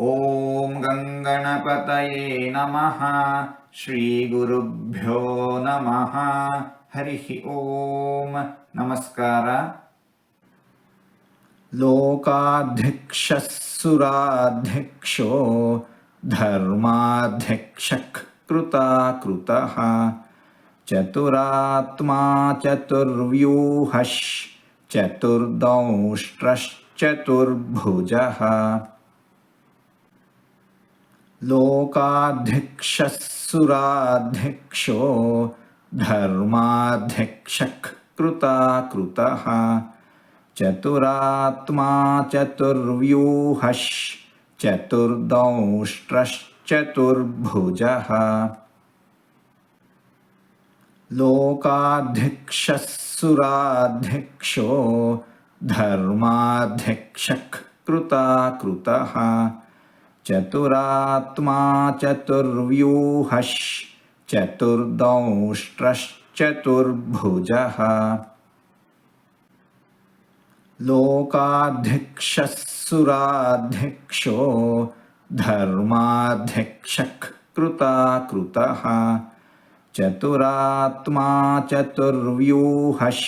ಓಂ ಗಂಗಣಪತಯೇ ನಮಃ. ಶ್ರೀ ಗುರುಭ್ಯೋ ನಮಃ. ಹರಿ ಓಂ. ನಮಸ್ಕಾರ. ಲೋಕಾಧ್ಯಕ್ಷಃ ಸುರಾಧ್ಯಕ್ಷೋ ಧರ್ಮಾಧ್ಯಕ್ಷಃ ಕೃತಾಕೃತಃ ಚತುರಾತ್ಮಾ ಚತುರ್ವ್ಯೂಹಃ ಚತುರ್ದೌಷ್ಟ್ರಶ್ಚತುರ್ಭುಜಃ. ಲೋಕಾಧ್ಯಕ್ಷಃ ಸುರಾಧ್ಯಕ್ಷೋ ಧರ್ಮಾಧ್ಯಕ್ಷಃ ಕೃತಾಕೃತಃ ಚತುರಾತ್ಮಾ ಚತುರ್ವ್ಯೂಹಃ ಚತುರ್ದೌಷ್ಟ್ರಶ್ಚತುರ್ಭುಜಃ. ಲೋಕಾಧ್ಯಕ್ಷಃ ಸುರಾಧ್ಯಕ್ಷೋ ಧರ್ಮಾಧ್ಯಕ್ಷಃ ಕೃತಾಕೃತಃ ಚತುರಾತ್ಮಾ ಚತುರ್ವ್ಯೂಹಃ ಚತುರ್ದೌಷ್ಟ್ರಶ್ಚತುರ್ಭುಜಃ. ಲೋಕಾಧ್ಯಕ್ಷಃ ಸುರಾಧ್ಯಕ್ಷೋ ಧರ್ಮಾಧ್ಯಕ್ಷಃ ಕೃತಾಕೃತಃ ಚತುರಾತ್ಮಾ ಚತುರ್ವ್ಯೂಹಃ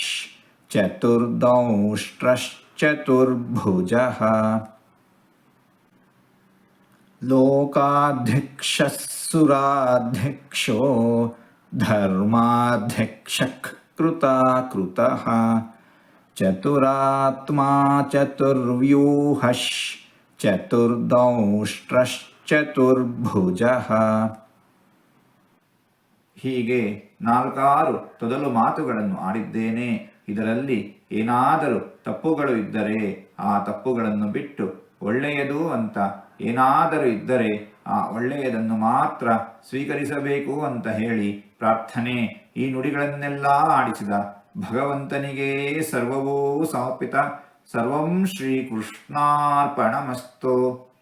ಚತುರ್ದೌಷ್ಟ್ರಶ್ಚತುರ್ಭುಜಃ. ಲೋಕಾಧ್ಯಕ್ಷಃ ಸುರಾಧ್ಯಕ್ಷೋ ಧರ್ಮಾಧ್ಯಕ್ಷಃ ಕೃತಾಕೃತಃ ಚತುರಾತ್ಮಾ ಚತುರ್ವ್ಯೂಹಃ ಚತುರ್ದೌಷ್ಟ್ರಶ್ಚತುರ್ಭುಜಃ. ಹೀಗೆ ನಾಲ್ಕಾರು ತೊದಲು ಮಾತುಗಳನ್ನು ಆಡಿದ್ದೇನೆ. ಇದರಲ್ಲಿ ಏನಾದರೂ ತಪ್ಪುಗಳು ಇದ್ದರೆ ಆ ತಪ್ಪುಗಳನ್ನು ಬಿಟ್ಟು ಒಳ್ಳೆಯದು ಅಂತ ಏನಾದರೂ ಇದ್ದರೆ ಆ ಒಳ್ಳೆಯದನ್ನು ಮಾತ್ರ ಸ್ವೀಕರಿಸಬೇಕು ಅಂತ ಹೇಳಿ ಪ್ರಾರ್ಥನೆ. ಈ ನುಡಿಗಳನ್ನೆಲ್ಲ ಆಡಿಸಿದ ಭಗವಂತನಿಗೇ ಸರ್ವವೂ ಸಮರ್ಪಿತ. ಸರ್ವಂ ಶ್ರೀಕೃಷ್ಣಾರ್ಪಣಮಸ್ತು.